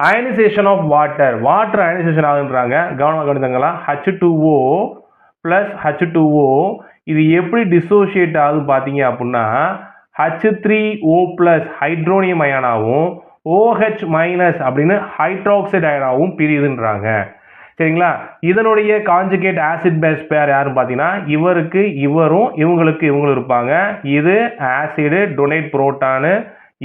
Ionisation of water ionization ஆகுன்றாங்க. கவனமாக கவனித்தாங்களா? H2O ப்ளஸ் H2O இது எப்படி டிசோசியேட் ஆகுது பார்த்தீங்க அப்படின்னா H3O ப்ளஸ் ஹைட்ரோனியம் அயனாகவும் OH மைனஸ் அப்படின்னு ஹைட்ராக்சைடு அயனாகவும் பிரியுதுன்றாங்க. சரிங்களா? இதனுடைய கான்ஜுகேட் ஆசிட் பேஸ் பேர் யாருன்னு பார்த்தீங்கன்னா இவருக்கு இவரும் இவங்களுக்கு இவங்களும் இருப்பாங்க. இது ஆசிடு டொனேட் புரோட்டானு,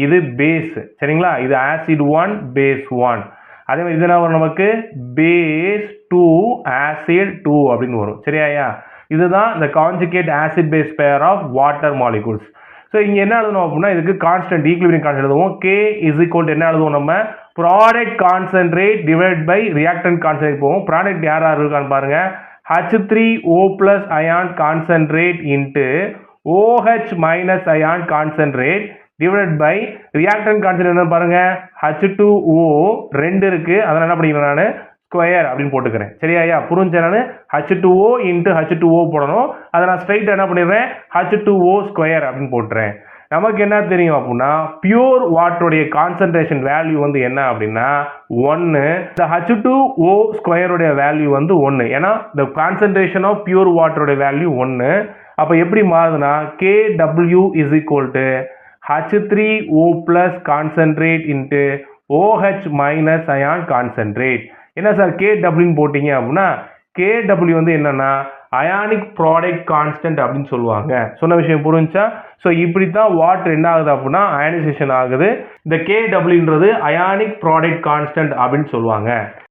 இது பேஸ். சரிங்களா? இது ஆசிட் 1 பேஸ் 1. அதே மாதிரி இதெல்லாம் வரும் நமக்கு பேஸ் 2 ஆசிட் 2 அப்படின்னு வரும். சரியா? இதுதான் இந்த conjugate acid base pair of water molecules. So இங்கே என்ன எழுதணும் அப்படின்னா இதுக்கு கான்ஸ்டன்ட் ஈக்குலிபிரியம் கான்ஸ்டன்ட் எழுதுவோம். K இஸ் ஈக்குவல் டு என்ன எழுதுவோம் நம்ம product concentrate divide by reactant concentrate போவோம். ப்ராடக்ட் யார் இருக்கான்னு பாருங்க. H3O plus ion concentrate into OH minus ion concentrate divided by reactant concentrate என்ன பாருங்க H2O 2 இருக்கு. அதனால என்ன பண்ணிக்கிறேன் நான் ஸ்கொயர் அப்படின்னு போட்டுக்கிறேன். சரியா? புரிஞ்ச நான் H2O into H2O போடணும். அதை நான் ஸ்ட்ரைட்டாக என்ன பண்ணிடுறேன் H2O ஸ்கொயர் அப்படின்னு போட்டுறேன். நமக்கு என்ன தெரியும் அப்படின்னா பியூர் வாட்டருடைய கான்சன்ட்ரேஷன் வேல்யூ வந்து என்ன அப்படின்னா 1. இந்த H2O ஸ்கொயருடைய வேல்யூ வந்து 1. ஏன்னா இந்த கான்சன்ட்ரேஷன் ஆஃப் பியூர் வாட்டருடைய வேல்யூ 1. அப்போ எப்படி மாறுதுன்னா KW is equal to H3O plus concentrate into OH minus ion concentrate. என்ன சார் KW போட்டீங்க அப்படின்னா KW வந்து என்னன்னா அயானிக் ப்ராடக்ட் கான்ஸ்டன்ட் அப்படின்னு சொல்லுவாங்க. சொன்ன விஷயம் புரிஞ்சா? ஸோ இப்படி தான் வாட்டர் என்ன ஆகுது அப்படின்னா அயனைசேஷன் ஆகுது. இந்த KWன்றது அயானிக் ப்ராடக்ட் கான்ஸ்டன்ட் அப்படின்னு சொல்லுவாங்க.